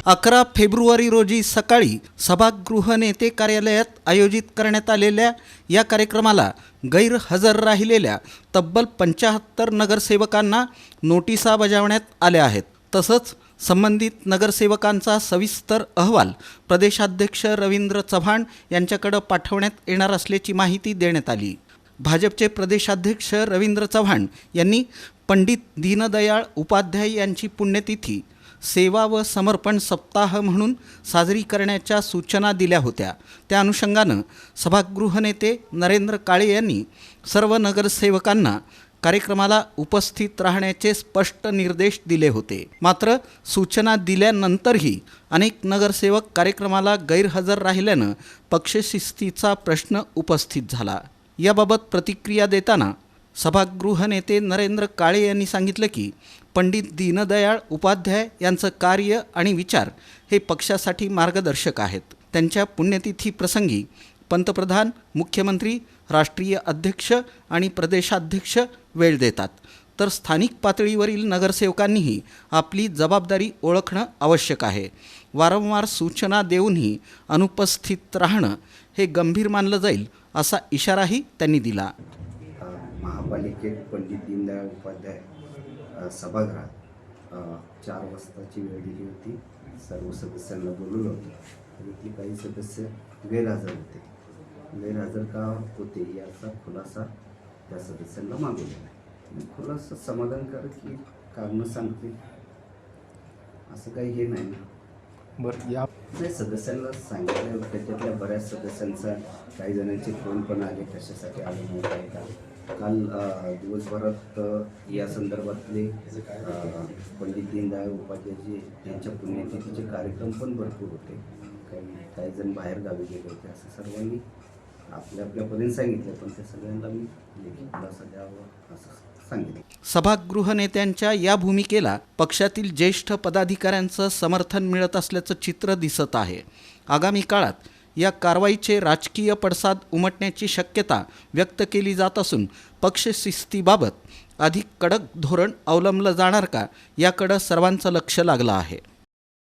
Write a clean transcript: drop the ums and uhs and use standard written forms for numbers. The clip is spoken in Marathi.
11 फेब्रुवारी रोजी सकाळी सभागृह नेते कार्यालयात आयोजित करण्यात आलेल्या या कार्यक्रमाला गैरहजर राहिलेल्या तब्बल 75 नगरसेवकांना नोटिसा बजावण्यात आल्या आहेत। तसंच संबंधित नगरसेवकांचा सविस्तर अहवाल प्रदेशाध्यक्ष रवींद्र चव्हाण यांच्याकडे पाठवण्यात येणार असल्याची माहिती देण्यात आली। भाजपचे प्रदेशाध्यक्ष रवींद्र चव्हाण यांनी पंडित दीनदयाळ उपाध्याय यांची पुण्यतिथी सेवा व समर्पण सप्ताह म्हणून साजरी करण्याच्या सूचना दिल्या होत्या। त्या अनुषंगानं सभागृह नेते नरेंद्र काळे यांनी सर्व नगरसेवकांना कार्यक्रमाला उपस्थित राहण्याचे स्पष्ट निर्देश दिले होते। मात्र सूचना दिल्यानंतरही अनेक नगरसेवक कार्यक्रमाला गैरहजर राहिल्यानं पक्षशिस्तीचा प्रश्न उपस्थित झाला। याबाबत प्रतिक्रिया देताना सभागृह नेते नरेंद्र काळे यांनी सांगितलं की पंडित दीनदयाळ उपाध्याय यांचं कार्य आणि विचार हे पक्षासाठी मार्गदर्शक आहेत। त्यांच्या पुण्यतिथी प्रसंगी पंतप्रधान, मुख्यमंत्री, राष्ट्रीय अध्यक्ष आणि प्रदेशाध्यक्ष वेळ देतात, तर स्थानिक पातळीवरील नगरसेवकांनीही आपली जबाबदारी ओळखणं आवश्यक आहे। वारंवार सूचना देऊनही अनुपस्थित राहणं हे गंभीर मानलं जाईल असा इशाराही त्यांनी दिला। महापालिकेत पंडित दीनदयाळ उपाध्याय सभागृहात 4 वाजताची वेळ दिली होती। सर्व सदस्यांना बोलवलं होतं, तरी काही सदस्य गैरहजर होते। गैरहजर का होते याचा खुलासा त्या सदस्यांना मागवलेला आहे। खुलासा समाधानकारक की कारणं सांगते असं काही हे नाही ना। बरं, या नाही, सदस्यांना सांगितलं, त्याच्यातल्या बऱ्याच सदस्यांचा काही जणांचे फोन पण आले, कशासाठी आले नाही काय का। काल दिवसभरात या संदर्भातले पंडित दीनदयाळ उपाध्यायजी यांच्या पुण्यतिथीचे कार्यक्रम पण भरपूर होते। काही जण बाहेर गावी गेले होते, असं सर्वांनी आपल्यापर्यंत सांगितलं, पण त्या सगळ्यांना मी खुलासा द्यावा असं सांगितलं। सभागृह नेत्यांच्या या भूमिकेला पक्षातील ज्येष्ठ पदाधिकाऱ्यांचं समर्थन मिळत असल्याचं चित्र दिसत आहे। आगामी काळात या कारवाईचे राजकीय पडसाद उमटण्याची शक्यता व्यक्त केली जात असून पक्षशिस्तीबाबत अधिक कडक धोरण अवलंबलं जाणार का याकडे सर्वांचं लक्ष लागलं आहे।